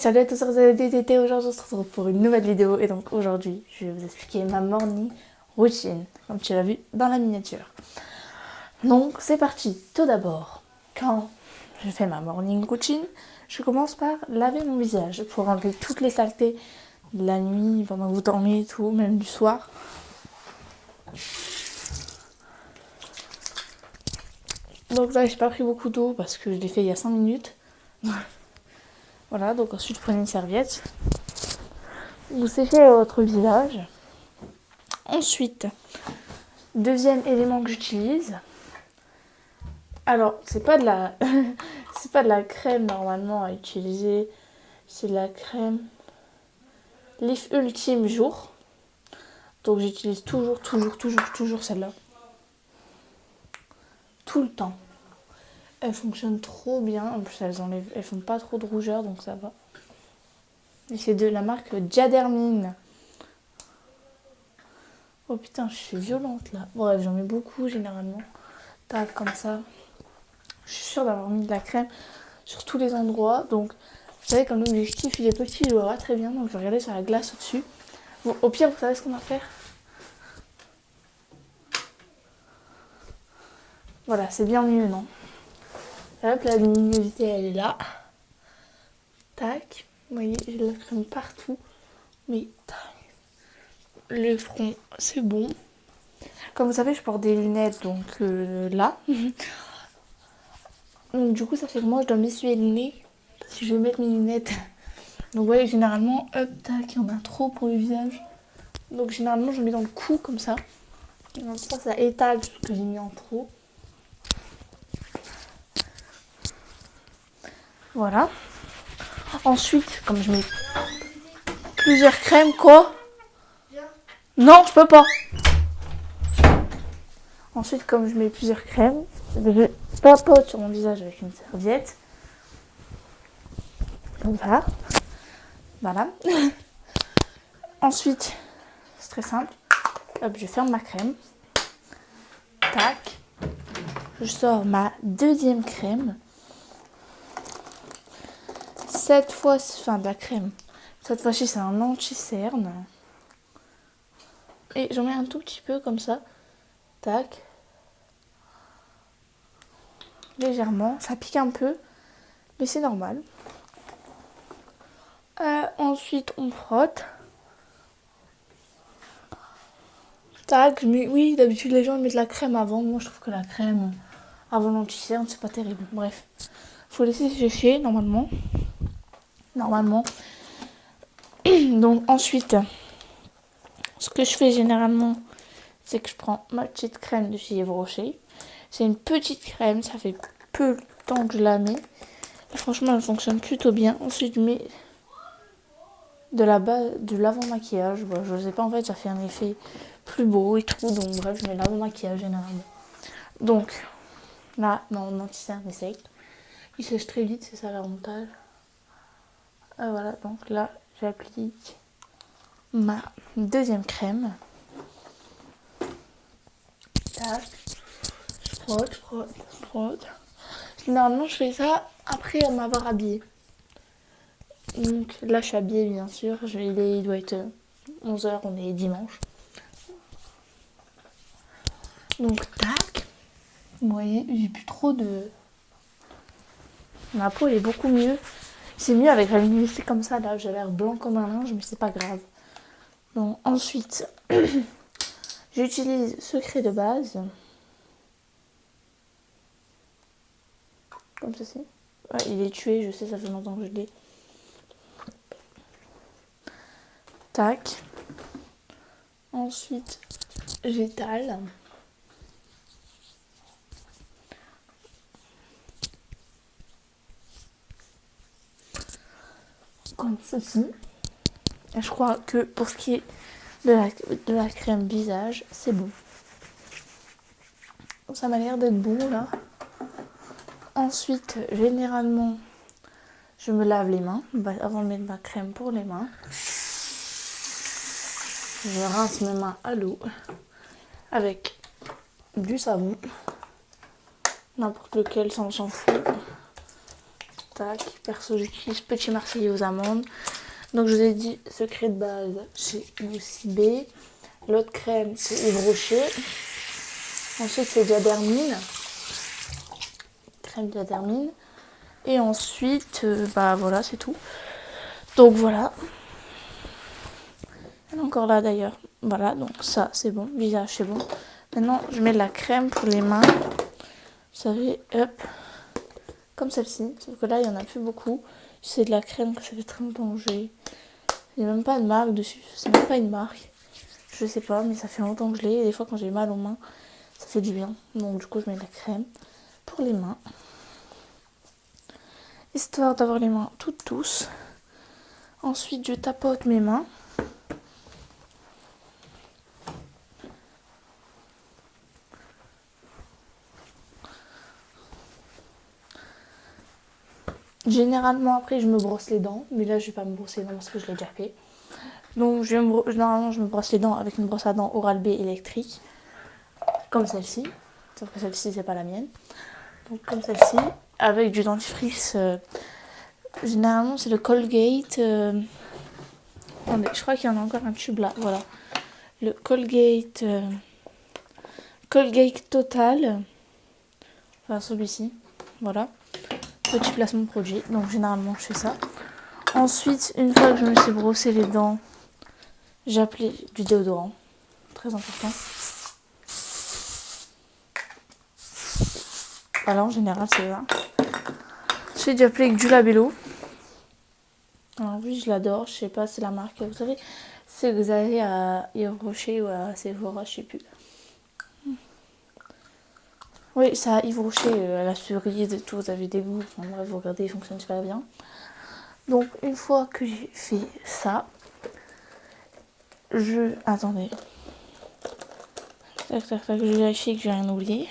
salut à tous, vous avez été aujourd'hui, on se retrouve pour une nouvelle vidéo. Et donc aujourd'hui, je vais vous expliquer ma morning routine, comme tu l'as vu dans la miniature. Donc c'est parti. Tout d'abord, quand je fais ma morning routine, je commence par laver mon visage pour enlever toutes les saletés de la nuit, pendant que vous dormez et tout, même du soir. Donc là, j'ai pas pris beaucoup d'eau parce que je l'ai fait il y a 5 minutes. Voilà, donc ensuite, prenez une serviette. Vous séchez votre visage. Ensuite, deuxième élément que j'utilise. Alors, c'est pas de la c'est pas de la crème normalement à utiliser. C'est de la crème L'If Ultime Jour. Donc j'utilise toujours celle-là. Tout le temps. Elles fonctionnent trop bien. En plus, elles font pas trop de rougeur, donc ça va. Et c'est de la marque Diadermine. Oh putain, je suis violente là. Bref, j'en mets beaucoup généralement. Tac, comme ça. Je suis sûre d'avoir mis de la crème sur tous les endroits. Donc, vous savez, comme l'objectif il est petit, je vois très bien. Donc, je vais regarder sur la glace au-dessus. Bon, au pire, vous savez ce qu'on va faire? Voilà, c'est bien mieux, non? Hop, la luminosité, elle est là. Tac. Vous voyez, j'ai de la crème partout. Mais, tac. Le front, c'est bon. Comme vous savez, je porte des lunettes, donc là. Donc, du coup, ça fait que moi, je dois m'essuyer le nez. Si je vais mettre mes lunettes. Donc, vous voyez, généralement, hop, tac, il y en a trop pour le visage. Donc, généralement, je le mets dans le cou, comme ça. Donc, ça étale ce que j'ai mis en trop. Voilà. Ensuite, comme je mets plusieurs crèmes, quoi? Non, je peux pas. Ensuite, comme je mets plusieurs crèmes, je papote sur mon visage avec une serviette. Comme ça. Voilà. Ensuite, c'est très simple. Hop, je ferme ma crème. Tac. Je sors ma deuxième crème. Cette fois-ci, enfin de la crème. Cette fois-ci, c'est un anti-cerne. Et j'en mets un tout petit peu comme ça. Tac. Légèrement. Ça pique un peu. Mais c'est normal. Ensuite, on frotte. Tac. Oui, d'habitude, les gens mettent la crème avant. Moi, je trouve que la crème avant l'anti-cerne, c'est pas terrible. Bref. Faut laisser sécher, normalement. Donc, ensuite, ce que je fais généralement, c'est que je prends ma petite crème de chez Yves Rocher. C'est une petite crème, ça fait peu de temps que je la mets. Et franchement, elle fonctionne plutôt bien. Ensuite, je mets de l'avant-maquillage. Bon, je sais pas, en fait, ça fait un effet plus beau et tout. Donc, bref, je mets l'avant-maquillage généralement. Donc, là, mon anti-cerne est sec. Il sèche très vite, c'est ça l'avantage. Voilà, donc là, j'applique ma deuxième crème. Tac. Je frotte. Généralement, je fais ça après m'avoir habillée. Donc là, je suis habillée, bien sûr. Il doit être 11h, on est dimanche. Donc, tac. Vous voyez, j'ai plus trop de... Ma peau est beaucoup mieux. C'est mieux avec la luminosité comme ça. Là, j'ai l'air blanc comme un linge, mais c'est pas grave. Donc, ensuite, j'utilise Secret de base. Comme ceci. Ouais, il est tué, je sais, ça fait longtemps que je l'ai. Tac. Ensuite, j'étale. Comme ceci. Et je crois que pour ce qui est de la crème visage, c'est bon. Ça m'a l'air d'être bon là. Ensuite, généralement, je me lave les mains avant de mettre ma crème pour les mains. Je rince mes mains à l'eau avec du savon. N'importe lequel, ça on s'en fout. Tac, perso j'utilise Petit Marseillais aux amandes. Donc je vous ai dit, secret de base chez Lucie B. L'autre crème c'est Yves Rocher. Ensuite c'est Diadermine. Crème Diadermine. Et ensuite, bah voilà, c'est tout. Donc voilà. Elle est encore là d'ailleurs. Voilà, donc ça c'est bon. Visage c'est bon. Maintenant je mets de la crème pour les mains. Vous savez, hop. Comme celle-ci. Sauf que là il n'y en a plus beaucoup. C'est de la crème que ça fait très longtemps que j'ai. Il n'y a même pas de marque dessus. C'est même pas une marque. Je sais pas, mais ça fait longtemps que je l'ai. Et des fois quand j'ai mal aux mains, ça fait du bien. Donc du coup je mets de la crème pour les mains. Histoire d'avoir les mains toutes douces. Ensuite je tapote mes mains. Généralement après je me brosse les dents. Mais là je vais pas me brosser les dents parce que je l'ai déjà fait. Donc généralement je me brosse les dents avec une brosse à dents Oral-B électrique. Comme celle-ci. Sauf que celle-ci c'est pas la mienne. Donc comme celle-ci. Avec du dentifrice. Généralement c'est le Colgate. Attendez, je crois qu'il y en a encore un tube là. Voilà. Le Colgate. Colgate Total. Enfin celui-ci. Voilà. Petit placement produit. Donc généralement je fais ça. Ensuite, une fois que je me suis brossé les dents, j'applique du déodorant. Très important. Voilà, en général c'est ça. Ensuite j'applique du labello. Alors oui, je l'adore. Je sais pas, c'est la marque. Vous savez, c'est que vous allez à Yves Rocher ou à Sephora, je sais plus. Oui, ça Yves Rocher, à la cerise et tout, vous avez des goûts. Enfin bref, vous regardez, il fonctionne super bien. Donc une fois que j'ai fait ça, Attendez. Tac, tac, tac, je vérifie que j'ai rien oublié.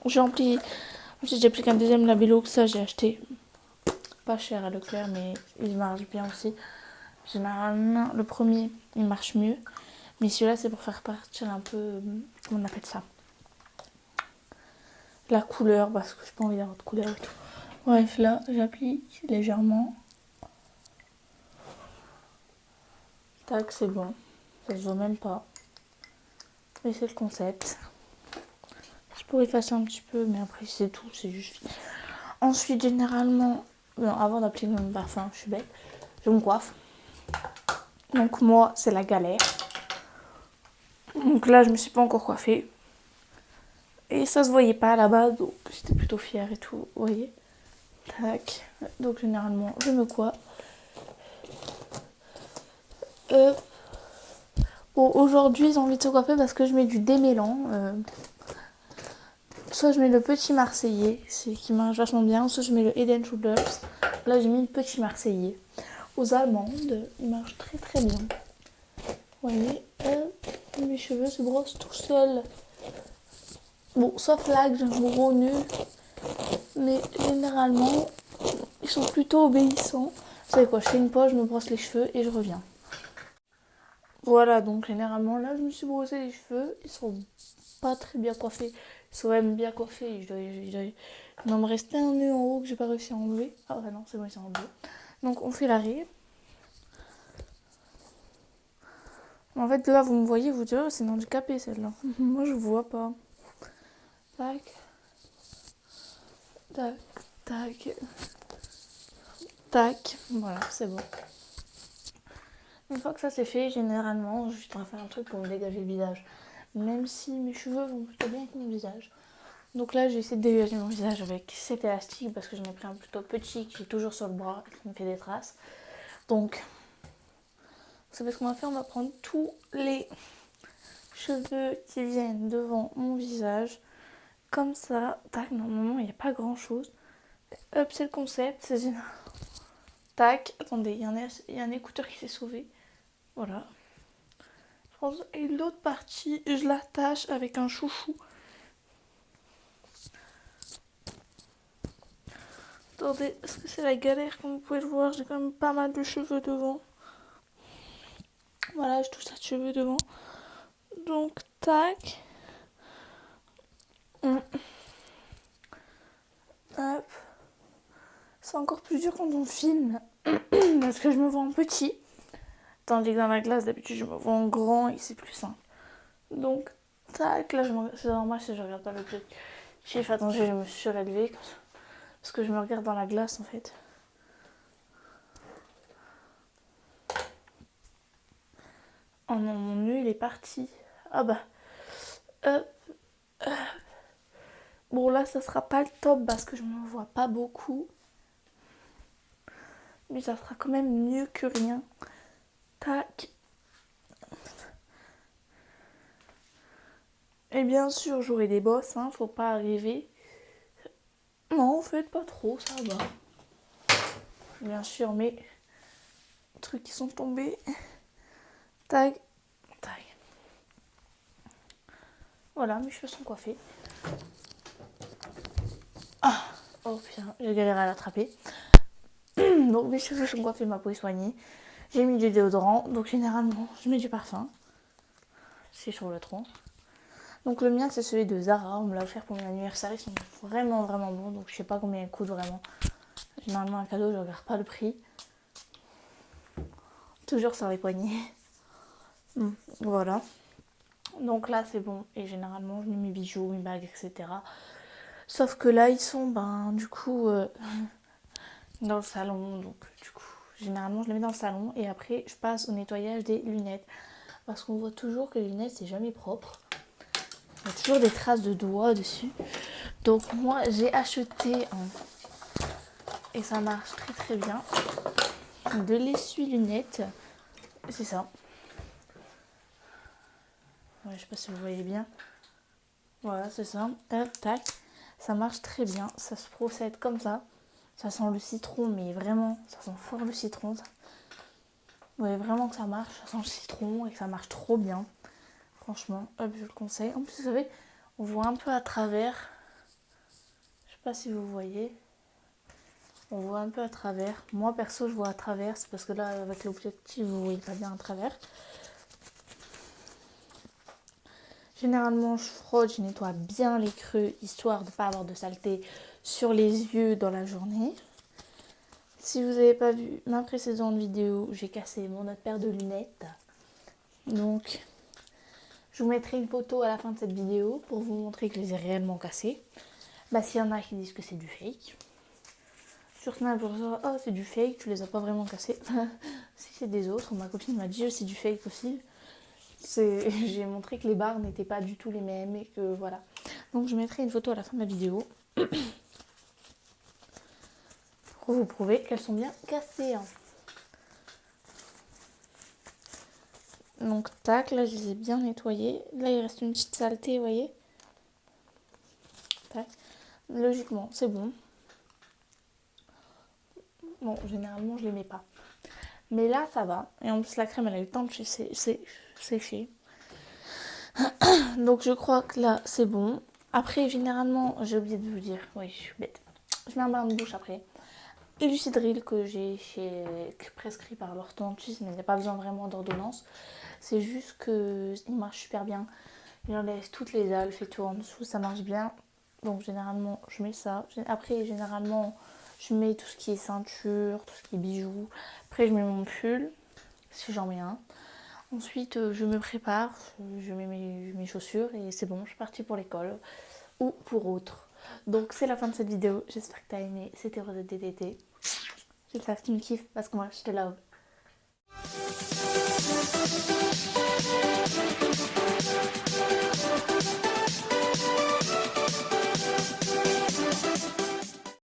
Ensuite j'applique un deuxième labello, que ça j'ai acheté pas cher à Leclerc, mais il marche bien aussi. Généralement, le premier, il marche mieux. Mais celui-là, c'est pour faire partir un peu, comment on appelle ça, la couleur, parce que je n'ai pas envie d'avoir de couleur et tout. Bref, là, j'applique légèrement. Tac, c'est bon. Ça se voit même pas. Et c'est le concept. Je pourrais effacer un petit peu, mais après, c'est tout, c'est juste. Ensuite, généralement, non, avant d'appliquer mon parfum, je suis bête, je me coiffe. Donc moi, c'est la galère. Donc là, je me suis pas encore coiffée. Et ça se voyait pas à la base, donc j'étais plutôt fière et tout, vous voyez. Tac. Donc généralement, je me coiffe. Bon, aujourd'hui, j'ai envie de se coiffer parce que je mets du démêlant. Soit je mets le Petit Marseillais, c'est qui marche vachement bien, soit je mets le Head and Shoulders. Là, j'ai mis le Petit Marseillais. Aux amandes, il marche très très bien. Vous voyez, mes cheveux se brossent tout seuls. Bon, sauf là que j'ai un gros nœud. Mais généralement, ils sont plutôt obéissants. Vous savez quoi, je fais une pause, je me brosse les cheveux et je reviens. Voilà, donc généralement là, je me suis brossé les cheveux. Ils sont pas très bien coiffés. Ils sont même bien coiffés. Il doit me rester un nœud en haut que j'ai pas réussi à enlever. Ah ouais, non, c'est bon, ils sont enlevés. Donc on fait l'arrêt. En fait, là, vous me voyez, vous dites, oh, c'est une handicapée celle-là. Moi, je vois pas. Tac. Tac. Tac. Tac. Voilà, c'est bon. Une fois que ça c'est fait, généralement, je dois faire un truc pour me dégager le visage. Même si mes cheveux vont plutôt bien avec mon visage. Donc là, j'ai essayé de dégager mon visage avec cet élastique parce que j'en ai pris un plutôt petit qui est toujours sur le bras et qui me fait des traces. Donc, vous savez ce qu'on va faire? On va prendre tous les cheveux qui viennent devant mon visage. Comme ça, tac, normalement, il n'y a pas grand chose. Hop, c'est le concept. C'est génial. Tac, attendez, il y a un écouteur qui s'est sauvé. Voilà. Et l'autre partie, je l'attache avec un chouchou. Attendez, est-ce que c'est la galère? Comme vous pouvez le voir, j'ai quand même pas mal de cheveux devant. Voilà, je touche ça de cheveux devant. Donc, tac. C'est encore plus dur quand on filme parce que je me vois en petit. Tandis que dans la glace, d'habitude, je me vois en grand et c'est plus simple. Donc, tac, là, c'est normal si je regarde pas l'objectif. Attends, je me suis surélevée parce que je me regarde dans la glace en fait. Oh non, mon nœud il est parti. Ah bah. Hop. Bon, là, ça sera pas le top parce que je me vois pas beaucoup. Mais ça sera quand même mieux que rien. Tac. Et bien sûr, j'aurai des bosses, hein, faut pas arriver. Non, en fait, pas trop, ça va. Bien sûr, mes trucs qui sont tombés. Tac, tac. Voilà, mes cheveux sont coiffés. Ah, oh putain, j'ai galéré à l'attraper. Donc mes cheveux sont coiffés, ma peau est soignée. J'ai mis du déodorant, donc généralement, je mets du parfum. C'est sur le tronc. Donc le mien, c'est celui de Zara. On me l'a offert pour mon anniversaire. Ils sont vraiment, vraiment bons. Donc je sais pas combien ils coûtent vraiment. Généralement, un cadeau, je regarde pas le prix. Toujours sur les poignets. Voilà. Donc là, c'est bon. Et généralement, je mets mes bijoux, mes bagues, etc. Sauf que là, ils sont, du coup, dans le salon. Donc, du coup, généralement, je les mets dans le salon. Et après, je passe au nettoyage des lunettes. Parce qu'on voit toujours que les lunettes, c'est jamais propre. Il y a toujours des traces de doigts dessus. Donc, moi, j'ai acheté et ça marche très très bien. De l'essuie-lunettes. C'est ça. Ouais, je sais pas si vous voyez bien. Voilà, c'est ça. Hop, tac. Ça marche très bien. Ça se procède comme ça. Ça sent le citron, mais vraiment, ça sent fort le citron. Vous voyez vraiment que ça marche. Ça sent le citron et que ça marche trop bien. Franchement, hop, je le conseille. En plus, vous savez, on voit un peu à travers. Je sais pas si vous voyez. On voit un peu à travers. Moi, perso, je vois à travers. C'est parce que là, avec l'objectif, vous voyez pas bien à travers. Généralement, je frotte, je nettoie bien les creux, histoire de ne pas avoir de saleté sur les yeux dans la journée. Si vous n'avez pas vu ma précédente vidéo, j'ai cassé mon autre paire de lunettes. Donc, je vous mettrai une photo à la fin de cette vidéo pour vous montrer que je les ai réellement cassées. S'il y en a qui disent que c'est du fake. Sur Snap, je reçois, oh, c'est du fake, tu les as pas vraiment cassées. Si c'est des autres, ma copine m'a dit, c'est du fake aussi. J'ai montré que les barres n'étaient pas du tout les mêmes et que voilà. Donc je mettrai une photo à la fin de la vidéo pour vous prouver qu'elles sont bien cassées. Donc tac, là je les ai bien nettoyées. Là il reste une petite saleté, vous voyez. Tac. Logiquement, c'est bon. Bon, généralement je les mets pas. Mais là ça va. Et en plus la crème elle a eu le temps de sécher. Donc je crois que là c'est bon. Après généralement, j'ai oublié de vous dire, oui je suis bête. Je mets un bain de bouche après. Et du Cidril que j'ai prescrit par l'orthodontiste, mais il n'y a pas besoin vraiment d'ordonnance. C'est juste qu'il marche super bien. Il enlève toutes les alphes et tout en dessous, ça marche bien. Donc généralement je mets ça. Après généralement je mets tout ce qui est ceinture, tout ce qui est bijoux. Après je mets mon pull, si j'en mets un. Ensuite je me prépare, je mets mes chaussures et c'est bon, je suis partie pour l'école ou pour autre. Donc c'est la fin de cette vidéo, j'espère que t'as aimé, c'était Rosette DDT. J'espère que tu me kiffes parce que moi je te love.